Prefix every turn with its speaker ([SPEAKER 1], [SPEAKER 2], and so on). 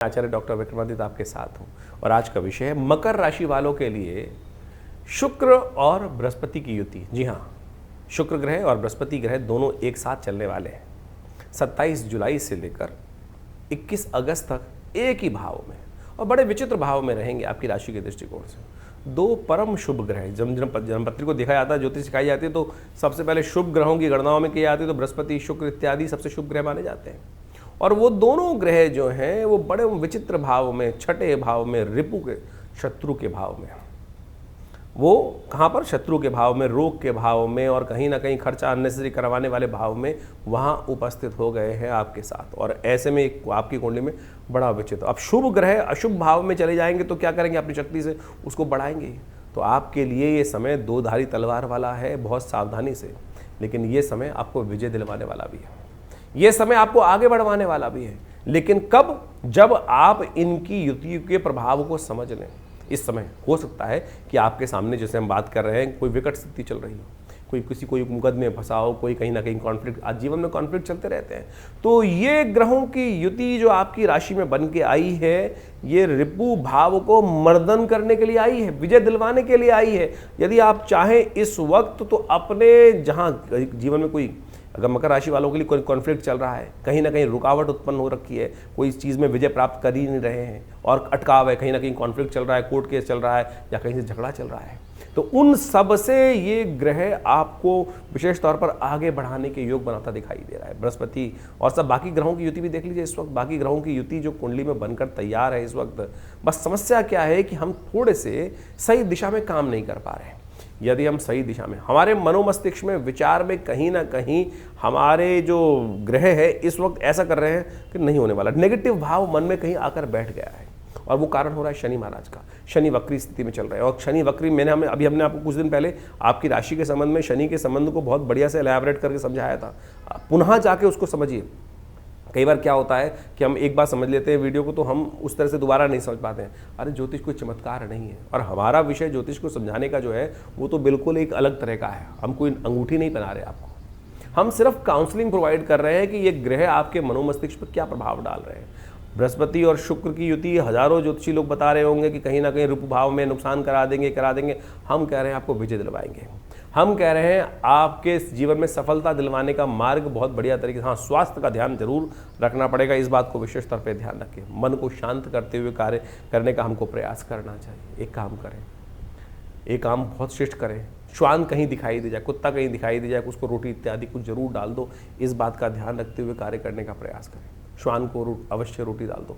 [SPEAKER 1] आचार्य doctor Vikramaditya आपके साथ हूँ और आज का विषय है मकर राशि वालों के लिए शुक्र और बृहस्पति की युति। जी हाँ, शुक्र ग्रह और बृहस्पति ग्रह दोनों एक साथ चलने वाले हैं 27 जुलाई से लेकर 21 अगस्त तक एक ही भाव में और बड़े विचित्र भाव में रहेंगे आपकी राशि के दृष्टिकोण से। दो परम शुभ ग्रह जन्मपत्री को देखा जाता है, ज्योतिष सिखाई जाती है तो सबसे पहले शुभ ग्रहों की गणनाओं में की जाती है तो बृहस्पति शुक्र इत्यादि सबसे शुभ ग्रह माने जाते हैं। और वो दोनों ग्रह जो हैं वो बड़े विचित्र भाव में, छठे भाव में, रिपु के शत्रु के भाव में। वो कहाँ पर? शत्रु के भाव में, रोग के भाव में और कहीं ना कहीं खर्चा अननेसेसरी करवाने वाले भाव में वहाँ उपस्थित हो गए हैं आपके साथ। और ऐसे में आपकी कुंडली में बड़ा विचित्र। अब शुभ ग्रह अशुभ भाव में चले जाएंगे तो क्या करेंगे? अपनी शक्ति से उसको बढ़ाएंगे। तो आपके लिए ये समय दो धारी तलवार वाला है, बहुत सावधानी से। लेकिन ये समय आपको विजय दिलवाने वाला भी है, ये समय आपको आगे बढ़वाने वाला भी है। लेकिन कब? जब आप इनकी युति के प्रभाव को समझ लें। इस समय हो सकता है कि आपके सामने, जैसे हम बात कर रहे हैं, कोई विकट स्थिति चल रही हो, कोई मुकदमे में फंसा हो, कोई कहीं ना कहीं कॉन्फ्लिक्ट। आज जीवन में कॉन्फ्लिक्ट चलते रहते हैं। तो ये ग्रहों की युति जो आपकी राशि में बन के आई है, ये रिपु भाव को मर्दन करने के लिए आई है, विजय दिलवाने के लिए आई है। यदि आप चाहें इस वक्त तो अपने, जहाँ जीवन में कोई, अगर मकर राशि वालों के लिए कोई कॉन्फ्लिक्ट चल रहा है, कहीं ना कहीं रुकावट उत्पन्न हो रखी है, कोई इस चीज़ में विजय प्राप्त कर ही नहीं रहे हैं और अटकाव है, कहीं ना कहीं कॉन्फ्लिक्ट चल रहा है, कोर्ट केस चल रहा है या कहीं से झगड़ा चल रहा है, तो उन सब से ये ग्रह आपको विशेष तौर पर आगे बढ़ाने के योग बनाता दिखाई दे रहा है। बृहस्पति और सब बाकी ग्रहों की युति भी देख लीजिए। इस वक्त बाकी ग्रहों की युति जो कुंडली में बनकर तैयार है इस वक्त, बस समस्या क्या है कि हम थोड़े से सही दिशा में काम नहीं कर पा रहे हैं। यदि हम सही दिशा में, हमारे मनोमस्तिष्क में, विचार में कहीं ना कहीं हमारे जो ग्रह है इस वक्त ऐसा कर रहे हैं कि नहीं होने वाला, नेगेटिव भाव मन में कहीं आकर बैठ गया है। और वो कारण हो रहा है शनि महाराज का। शनि वक्री स्थिति में चल रहे हैं और शनि वक्री, हमने आपको कुछ दिन पहले आपकी राशि के संबंध में शनि के संबंध को बहुत बढ़िया से एलैबोरेट करके समझाया था। पुनः जाके उसको समझिए। कई बार क्या होता है कि हम एक बार समझ लेते हैं वीडियो को तो हम उस तरह से दोबारा नहीं समझ पाते हैं। अरे ज्योतिष कोई चमत्कार नहीं है और हमारा विषय ज्योतिष को समझाने का जो है वो तो बिल्कुल एक अलग तरह का है। हम कोई अंगूठी नहीं पहना रहे आपको, हम सिर्फ काउंसलिंग प्रोवाइड कर रहे हैं कि ये ग्रह आपके मनोमस्तिष्क पर क्या प्रभाव डाल रहे हैं। बृहस्पति और शुक्र की युति हजारों ज्योतिषी लोग बता रहे होंगे कि कहीं ना कहीं रूप भाव में नुकसान करा देंगे। हम कह रहे हैं आपको विजय दिलवाएंगे। हम कह रहे हैं आपके जीवन में सफलता दिलवाने का मार्ग बहुत बढ़िया तरीके से। हाँ, स्वास्थ्य का ध्यान जरूर रखना पड़ेगा, इस बात को विशेष तौर पे ध्यान रखें। मन को शांत करते हुए कार्य करने का हमको प्रयास करना चाहिए। एक काम करें, एक काम बहुत श्रेष्ठ करें। श्वान कहीं दिखाई दे जाए, कुत्ता कहीं दिखाई दे जाए, उसको रोटी इत्यादि कुछ जरूर डाल दो। इस बात का ध्यान रखते हुए कार्य करने का प्रयास करें। श्वान को अवश्य रोटी डाल दो।